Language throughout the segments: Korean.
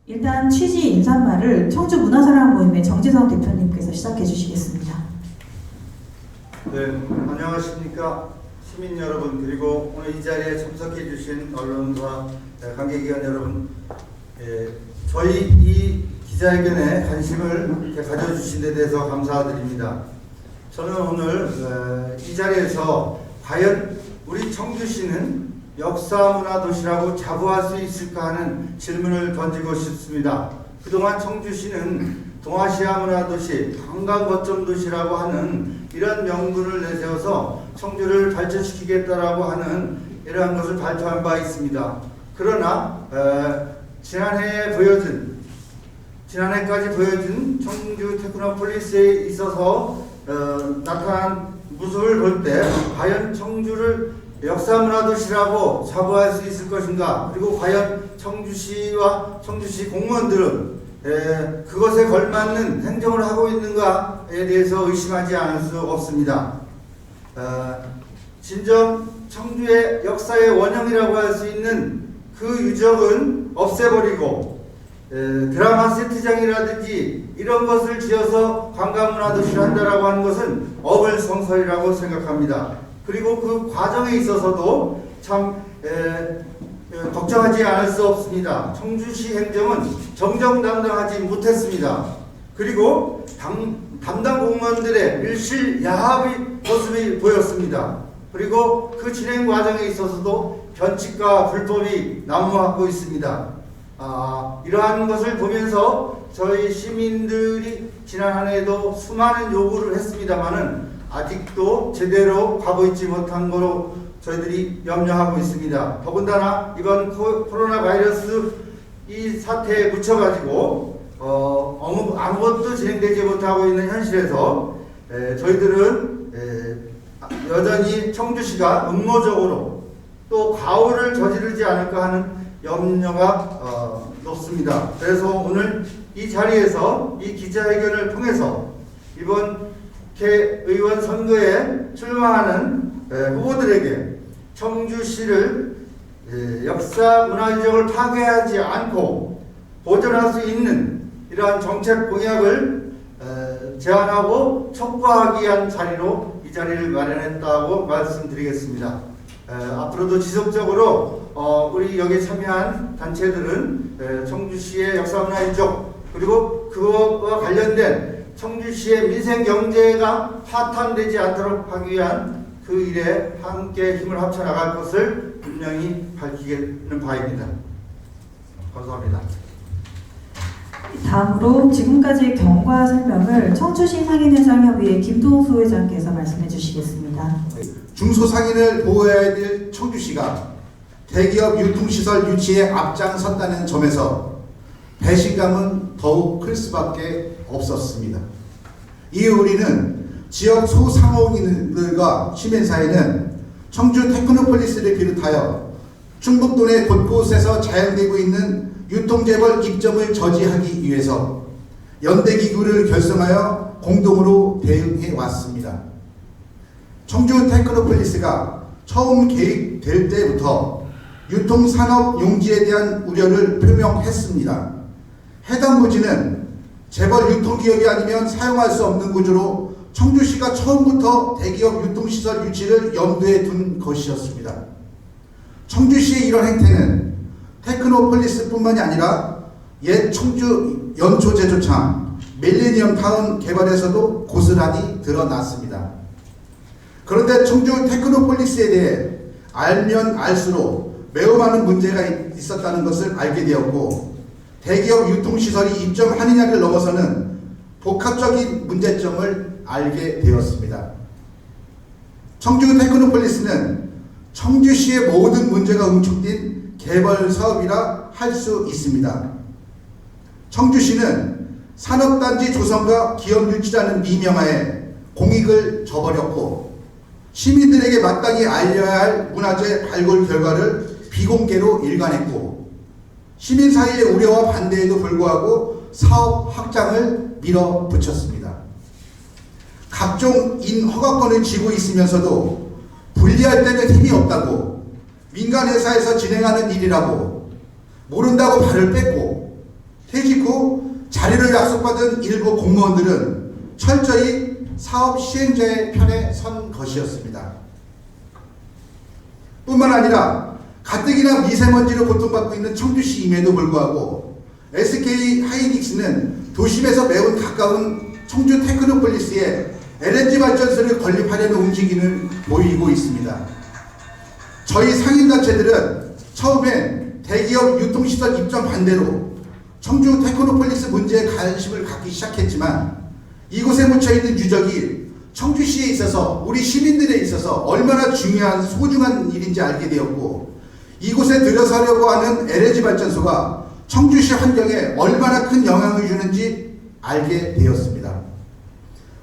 일단 취지 인사말을 청주 문화사랑 모임의 정지성 대표님께서 시작해 주시겠습니다. 네, 안녕하십니까 시민 여러분, 그리고 오늘 이 자리에 참석해 주신 언론사 관계기관 여러분, 저희 이 기자회견에 관심을 이렇게 가져주신 데 대해서 감사드립니다. 저는 오늘 이 자리에서 과연 우리 청주시는 역사문화도시라고 자부할 수 있을까 하는 질문을 던지고 싶습니다. 그동안 청주시는 동아시아 문화도시, 관광거점도시라고 하는 이런 명분을 내세워서 청주를 발전시키겠다라고 하는 이러한 것을 발표한 바 있습니다. 그러나 지난해까지 보여준 청주 테크노폴리스에 있어서 나타난 모습을 볼 때 과연 청주를 역사문화도시라고 자부할 수 있을 것인가, 그리고 과연 청주시와 청주시 공무원들은 그것에 걸맞는 행정을 하고 있는가에 대해서 의심하지 않을 수 없습니다. 진정 청주의 역사의 원형이라고 할 수 있는 그 유적은 없애버리고 드라마 세트장이라든지 이런 것을 지어서 관광문화도시를 한다라고 하는 것은 어불성설이라고 생각합니다. 그리고 그 과정에 있어서도 참 걱정하지 않을 수 없습니다. 청주시 행정은 정정당당하지 못했습니다. 그리고 담당 공무원들의 일실야합의 모습이 보였습니다. 그리고 그 진행 과정에 있어서도 변칙과 불법이 난무하고 있습니다. 이러한 것을 보면서 저희 시민들이 지난 한 해도 수많은 요구를 했습니다마는 아직도 제대로 가고 있지 못한 거로 저희들이 염려하고 있습니다. 더군다나 이번 코로나 바이러스 이 사태에 묻혀가지고 아무것도 진행되지 못하고 있는 현실에서 저희들은 여전히 청주시가 음모적으로 또 가오를 저지르지 않을까 하는 염려가 높습니다. 그래서 오늘 이 자리에서 이 기자회견을 통해서 이번 의원 선거에 출마하는 후보들에게 청주시를 역사 문화유적을 파괴하지 않고 보존할 수 있는 이러한 정책 공약을 제안하고 촉구하기 위한 자리로 이 자리를 마련했다고 말씀드리겠습니다. 앞으로도 지속적으로 우리 여기에 참여한 단체들은 청주시의 역사문화유적, 그리고 그와 관련된 청주시의 민생경제가 파탄되지 않도록 하기 위한 그 일에 함께 힘을 합쳐 나갈 것을 분명히 밝히는 바입니다. 감사합니다. 다음으로 지금까지 경과 설명을 청주시 상인회장협의회 김동수 회장께서 말씀해 주시겠습니다. 중소상인을 보호해야 될 청주시가 대기업 유통시설 유치에 앞장섰다는 점에서 배신감은 더욱 클 수밖에 없었습니다. 이에 우리는 지역 소상공인들과 시민사회는 청주 테크노폴리스를 비롯하여 충북도 내 곳곳에서 자행되고 있는 유통재벌 입점을 저지하기 위해서 연대기구를 결성하여 공동으로 대응해 왔습니다. 청주 테크노폴리스가 처음 계획될 때부터 유통산업 용지에 대한 우려를 표명했습니다. 해당 부지는 재벌 유통기업이 아니면 사용할 수 없는 구조로 청주시가 처음부터 대기업 유통시설 유치를 염두에 둔 것이었습니다. 청주시의 이런 행태는 테크노폴리스뿐만이 아니라 옛 청주 연초제조창 밀레니엄타운 개발에서도 고스란히 드러났습니다. 그런데 청주 테크노폴리스에 대해 알면 알수록 매우 많은 문제가 있었다는 것을 알게 되었고, 대기업 유통시설이 입점하느냐를 넘어서는 복합적인 문제점을 알게 되었습니다. 청주 테크노폴리스는 청주시의 모든 문제가 응축된 개발 사업이라 할 수 있습니다. 청주시는 산업단지 조성과 기업 유치라는 미명하에 공익을 저버렸고, 시민들에게 마땅히 알려야 할 문화재 발굴 결과를 비공개로 일관했고, 시민사회의 우려와 반대에도 불구하고 사업 확장을 밀어붙였습니다. 각종 인허가권을 쥐고 있으면서도 분리할 때는 힘이 없다고, 민간회사에서 진행하는 일이라고 모른다고 발을 뺐고, 퇴직 후 자리를 약속받은 일부 공무원들은 철저히 사업 시행자의 편에 선 것이었습니다. 뿐만 아니라 가뜩이나 미세먼지로 고통받고 있는 청주시임에도 불구하고 SK 하이닉스는 도심에서 매우 가까운 청주 테크노폴리스에 LNG 발전소를 건립하려는 움직임을 보이고 있습니다. 저희 상인단체들은 처음엔 대기업 유통시설 입점 반대로 청주 테크노폴리스 문제에 관심을 갖기 시작했지만 이곳에 묻혀있는 유적이 청주시에 있어서 우리 시민들에 있어서 얼마나 중요한 소중한 일인지 알게 되었고 이곳에 들어서려고 하는 LNG 발전소가 청주시 환경에 얼마나 큰 영향을 주는지 알게 되었습니다.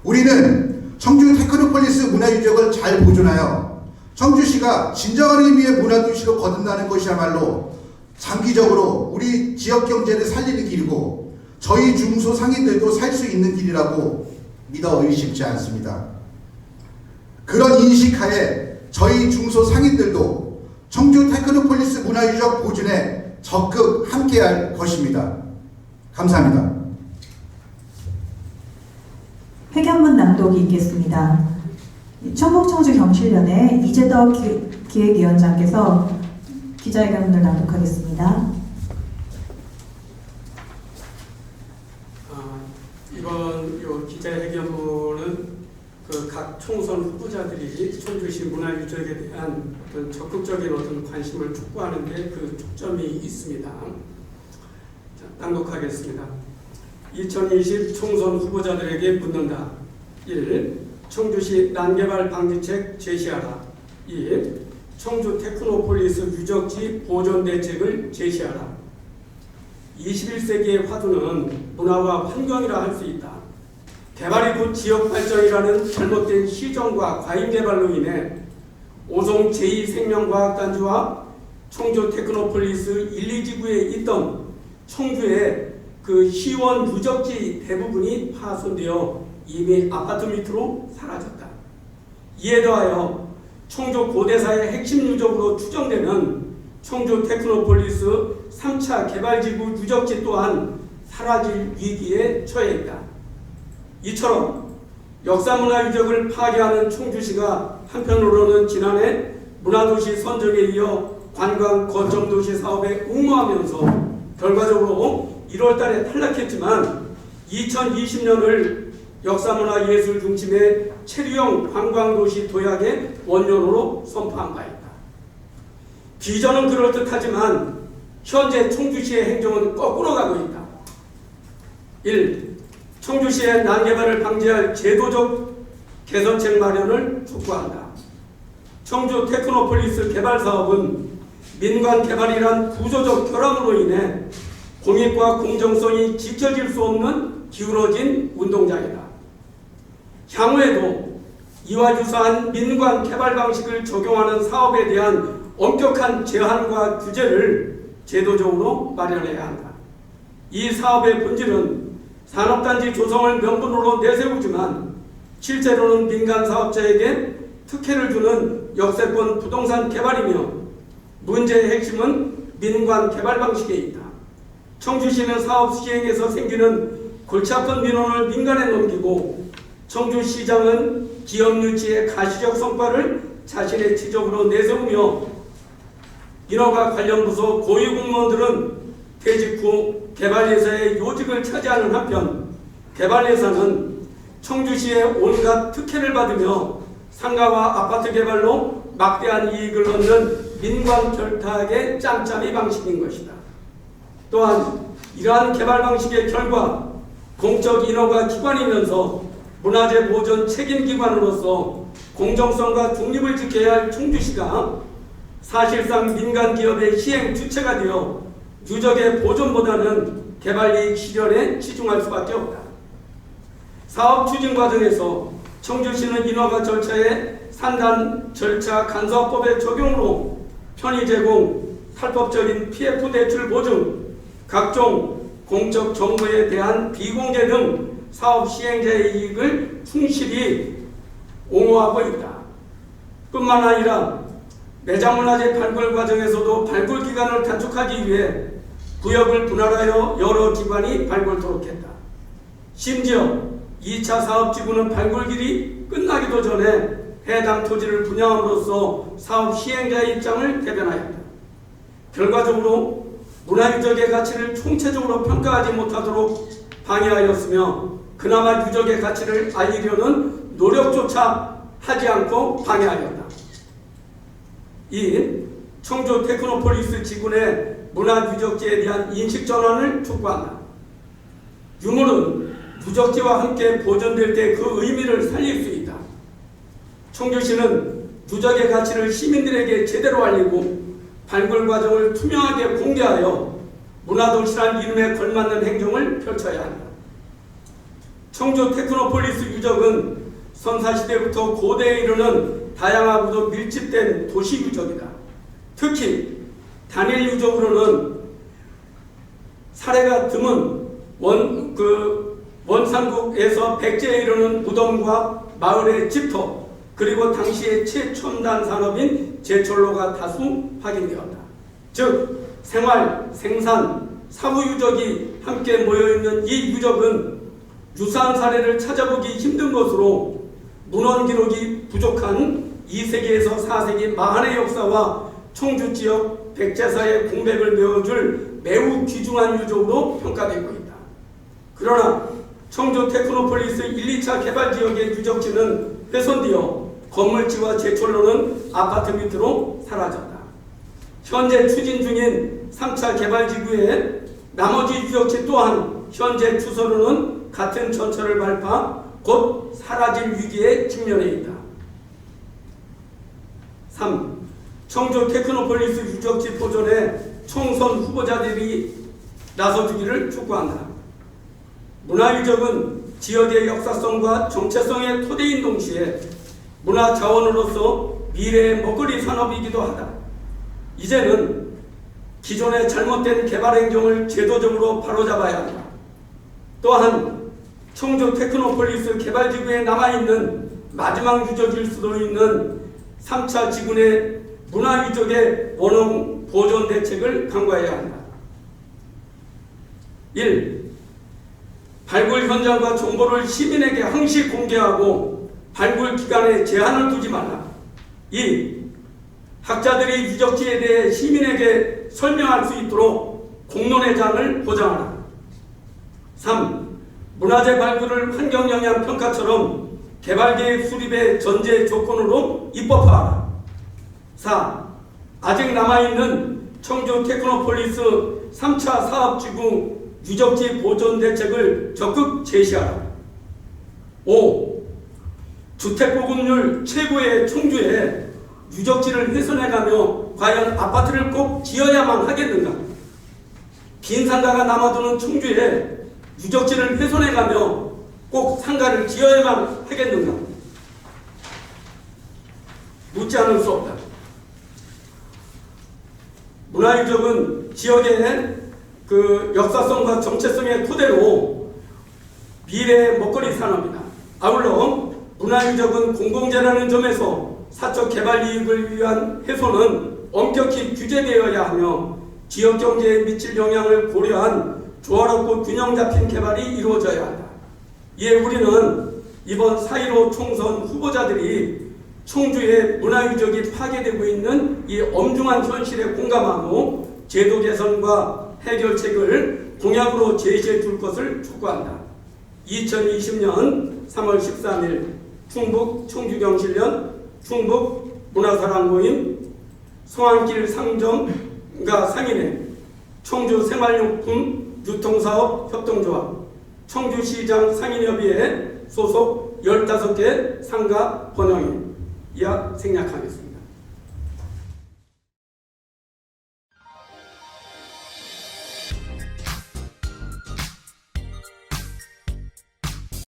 우리는 청주 테크노폴리스 문화유적을 잘 보존하여 청주시가 진정한 의미의 문화도시로 거듭나는 것이야말로 장기적으로 우리 지역 경제를 살리는 길이고 저희 중소상인들도 살 수 있는 길이라고 믿어 의심치 않습니다. 그런 인식하에 저희 중소상인들도 청주 테크노폴리스 문화유적 보존에 적극 함께할 것입니다. 감사합니다. 회견문 낭독이 있겠습니다. 충북청주경실련의 이재덕 기획위원장께서 기자회견문을 낭독하겠습니다. 이번 기자회견문은 각 총선 후보자들이 청주시 문화유적에 대한 어떤 적극적인 어떤 관심을 촉구하는 데 그 초점이 있습니다. 자, 낭독하겠습니다. 2020 총선 후보자들에게 묻는다. 1. 청주시 난개발 방지책 제시하라. 2. 청주 테크노폴리스 유적지 보존 대책을 제시하라. 21세기의 화두는 문화와 환경이라 할 수 있다. 개발이 곧 지역 발전이라는 잘못된 시정과 과잉 개발로 인해 오송 제2생명과학단지와 청주 테크노폴리스 1, 2지구에 있던 청주의 그 시원 유적지 대부분이 파손되어 이미 아파트 밑으로 사라졌다. 이에 더하여 청주 고대사의 핵심 유적으로 추정되는 청주 테크노폴리스 3차 개발지구 유적지 또한 사라질 위기에 처해 있다. 이처럼 역사문화유적을 파괴하는 청주시가 한편으로는 지난해 문화도시 선정에 이어 관광 거점도시 사업에 응모하면서 결과적으로 1월달에 탈락했지만 2020년을 역사문화예술 중심의 체류형 관광도시 도약의 원년으로 선포한 바 있다. 비전은 그럴듯하지만 현재 청주시의 행정은 거꾸로 가고 있다. 1. 청주시의 난개발을 방지할 제도적 개선책 마련을 촉구한다. 청주 테크노폴리스 개발 사업은 민관 개발이란 구조적 결함으로 인해 공익과 공정성이 지켜질 수 없는 기울어진 운동장이다. 향후에도 이와 유사한 민관 개발 방식을 적용하는 사업에 대한 엄격한 제한과 규제를 제도적으로 마련해야 한다. 이 사업의 본질은 산업단지 조성을 명분으로 내세우지만 실제로는 민간 사업자에게 특혜를 주는 역세권 부동산 개발이며 문제의 핵심은 민관 개발 방식에 있다. 청주시는 사업 시행에서 생기는 골치 아픈 민원을 민간에 넘기고 청주시장은 기업 유치의 가시적 성과를 자신의 지적으로 내세우며 인허가 관련 부서 고위 공무원들은 퇴직 후 개발예사의 요직을 차지하는 한편 개발예사는 청주시의 온갖 특혜를 받으며 상가와 아파트 개발로 막대한 이익을 얻는 민관 결탁의 짬짬이 방식인 것이다. 또한 이러한 개발 방식의 결과 공적 인허가 기관이면서 문화재 보존 책임기관으로서 공정성과 중립을 지켜야 할 청주시가 사실상 민간 기업의 시행 주체가 되어 유적의 보존보다는 개발이익 실현에 치중할 수밖에 없다. 사업 추진 과정에서 청주시는 인허가 절차에 산단 절차 간사법의 적용으로 편의 제공, 탈법적인 PF 대출 보증, 각종 공적 정보에 대한 비공개 등 사업 시행자의 이익을 충실히 옹호하고 있다. 뿐만 아니라 매장문화재 발굴 과정에서도 발굴 기간을 단축하기 위해 구역을 분할하여 여러 기관이 발굴토록 했다. 심지어 2차 사업지구는 발굴길이 끝나기도 전에 해당 토지를 분양함으로써 사업 시행자의 입장을 대변하였다. 결과적으로 문화유적의 가치를 총체적으로 평가하지 못하도록 방해하였으며 그나마 유적의 가치를 알리려는 노력조차 하지 않고 방해하였다. 이 청주 테크노폴리스 지구내 문화유적지에 대한 인식 전환을 촉구한다. 유물은 유적지와 함께 보존될 때 그 의미를 살릴 수 있다. 청주시는 유적의 가치를 시민들에게 제대로 알리고 발굴 과정을 투명하게 공개하여 문화도시란 이름에 걸맞는 행정을 펼쳐야 한다. 청주 테크노폴리스 유적은 선사시대부터 고대에 이르는 다양하고도 밀집된 도시 유적이다. 특히 단일 유적으로는 사례가 드문 원산국에서 백제에 이르는 무덤과 마을의 집터, 그리고 당시의 최첨단 산업인 제철로가 다수 확인되었다. 즉 생활, 생산, 사후 유적이 함께 모여있는 이 유적은 유사한 사례를 찾아보기 힘든 것으로 문헌 기록이 부족한 2세기에서 4세기 마한의 역사와 청주 지역 백제사의 공백을 메워줄 매우 귀중한 유적으로 평가되고 있다. 그러나 청주 테크노폴리스 1, 2차 개발 지역의 유적지는 훼손되어 건물지와 제철로는 아파트 밑으로 사라졌다. 현재 추진 중인 3차 개발지구의 나머지 유적지 또한 현재 추서로는 같은 전철을 밟아 곧 사라질 위기에 직면해 있다. 3. 청주 테크노폴리스 유적지 보존에 총선 후보자들이 나서주기를 촉구한다. 문화유적은 지역의 역사성과 정체성의 토대인 동시에 문화자원으로서 미래의 먹거리 산업이기도 하다. 이제는 기존의 잘못된 개발 행정을 제도적으로 바로잡아야 한다. 또한 청주 테크노폴리스 개발지구에 남아있는 마지막 유적일 수도 있는 3차 지구 내 문화유적의 원형 보존 대책을 강구해야 한다. 1. 발굴 현장과 정보를 시민에게 항시 공개하고 발굴 기간에 제한을 두지 말라. 2. 학자들이 유적지에 대해 시민에게 설명할 수 있도록 공론회장을 보장하라. 3. 문화재 발굴을 환경영향 평가처럼 개발계획 수립의 전제 조건으로 입법화하라. 4. 아직 남아있는 청주 테크노폴리스 3차 사업지구 유적지 보존 대책을 적극 제시하라. 5. 주택보급률 최고의 청주에 유적지를 훼손해가며 과연 아파트를 꼭 지어야만 하겠는가? 빈 상가가 남아도는 청주에 유적지를 훼손해가며 꼭 상가를 지어야만 하겠는가? 묻지 않을 수 없다. 문화유적은 지역의 역사성과 정체성의 토대로 미래의 먹거리 산업이다. 아울러 문화유적은 공공재라는 점에서 사적 개발 이익을 위한 훼손은 엄격히 규제되어야 하며 지역경제에 미칠 영향을 고려한 조화롭고 균형 잡힌 개발이 이루어져야 한다. 이에 우리는 이번 4.15 총선 후보자들이 청주의 문화유적이 파괴되고 있는 이 엄중한 현실에 공감하고 제도 개선과 해결책을 공약으로 제시해 줄 것을 촉구한다. 2020년 3월 13일 충북 청주경실련 충북 문화사랑모임 성안길 상점가 상인회 청주 생활용품 유통사업 협동조합 청주시장 상인협의회 소속 15개 상가 번영인 이하 생략하겠습니다.